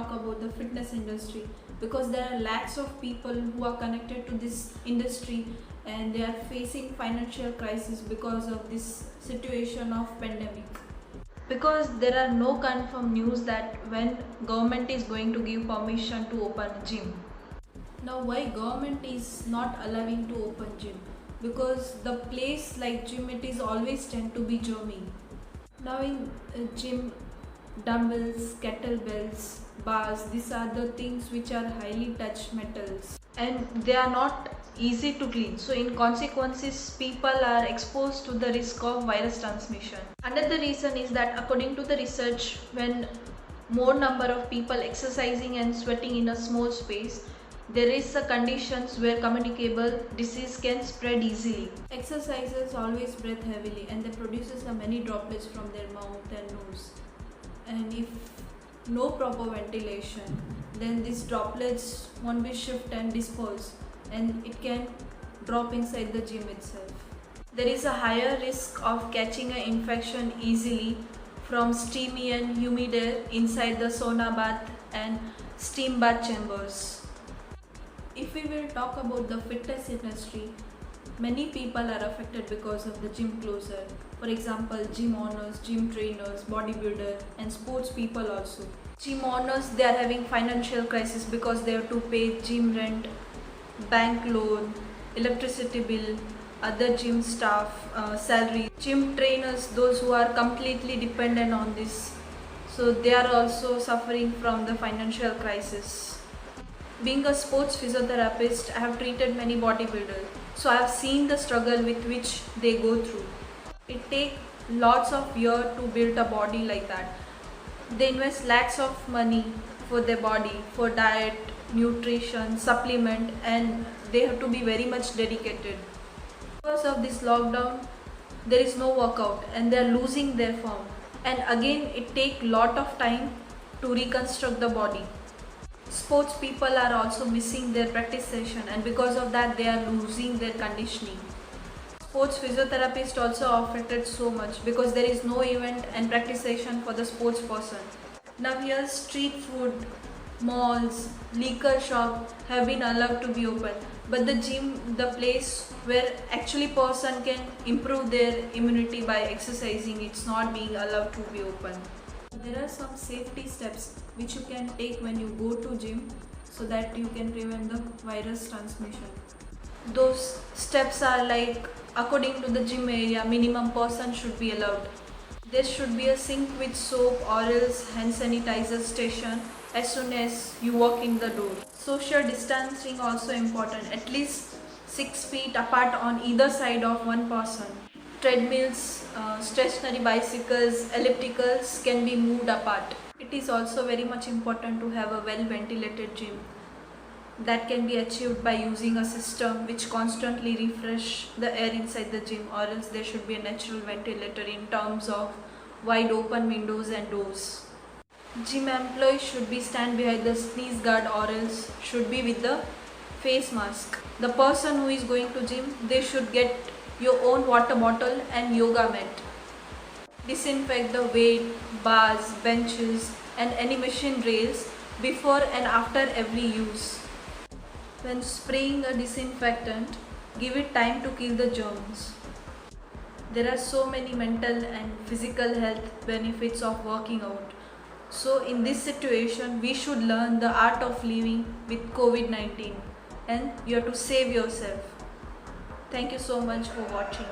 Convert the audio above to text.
talk about the fitness industry, because there are lakhs of people who are connected to this industry and they are facing financial crisis because of this situation of pandemic. Because there are no confirmed news that when government is going to give permission to open gym. Now why government is not allowing to open gym? Because the place like gym, it is always tend to be germy. Now in gym, dumbbells, kettlebells, bars, these are the things which are highly touched metals and they are not easy to clean. So in consequences, people are exposed to the risk of virus transmission. Another reason is that according to the research, when more number of people exercising and sweating in a small space, there is a conditions where communicable disease can spread easily. Exercisers always breathe heavily and they produces many droplets from their mouth and nose. And if no proper ventilation, then these droplets won't be shift and disperse and it can drop inside the gym itself. There is a higher risk of catching an infection easily from steamy and humid air inside the sauna bath and steam bath chambers. If we will talk about the fitness industry, many people are affected because of the gym closure. For example, gym owners, gym trainers, bodybuilder and sports people also. Gym owners, they are having financial crisis because they have to pay gym rent, bank loan, electricity bill, other gym staff, salary. Gym trainers, those who are completely dependent on this, so they are also suffering from the financial crisis. Being a sports physiotherapist, I have treated many bodybuilders, so I have seen the struggle with which they go through. It takes lots of years to build a body like that. They invest lakhs of money for their body, for diet, nutrition, supplement, and they have to be very much dedicated. Because of this lockdown, there is no workout and they are losing their form. And again, it takes lot of time to reconstruct the body. Sports people are also missing their practice session and because of that they are losing their conditioning. Sports physiotherapists also are affected so much because there is no event and practice session for the sports person. Now here street food, malls, liquor shop have been allowed to be open, but the gym, the place where actually person can improve their immunity by exercising, it's not being allowed to be open. There are some safety steps which you can take when you go to gym so that you can prevent the virus transmission. Those steps are like, according to the gym area, minimum person should be allowed. There should be a sink with soap or else hand sanitizer station as soon as you walk in the door. Social distancing also important, at least 6 feet apart on either side of one person. Treadmills, stationary bicycles, ellipticals can be moved apart. It is also very much important to have a well ventilated gym. That can be achieved by using a system which constantly refresh the air inside the gym, or else there should be a natural ventilator in terms of wide open windows and doors. Gym employees should be stand behind the sneeze guard or else should be with the face mask. The person who is going to gym, they should get your own water bottle and yoga mat. Disinfect the weight, bars, benches and any machine rails before and after every use. When spraying a disinfectant, give it time to kill the germs. There are so many mental and physical health benefits of working out. So in this situation, we should learn the art of living with COVID-19 and you have to save yourself. Thank you so much for watching.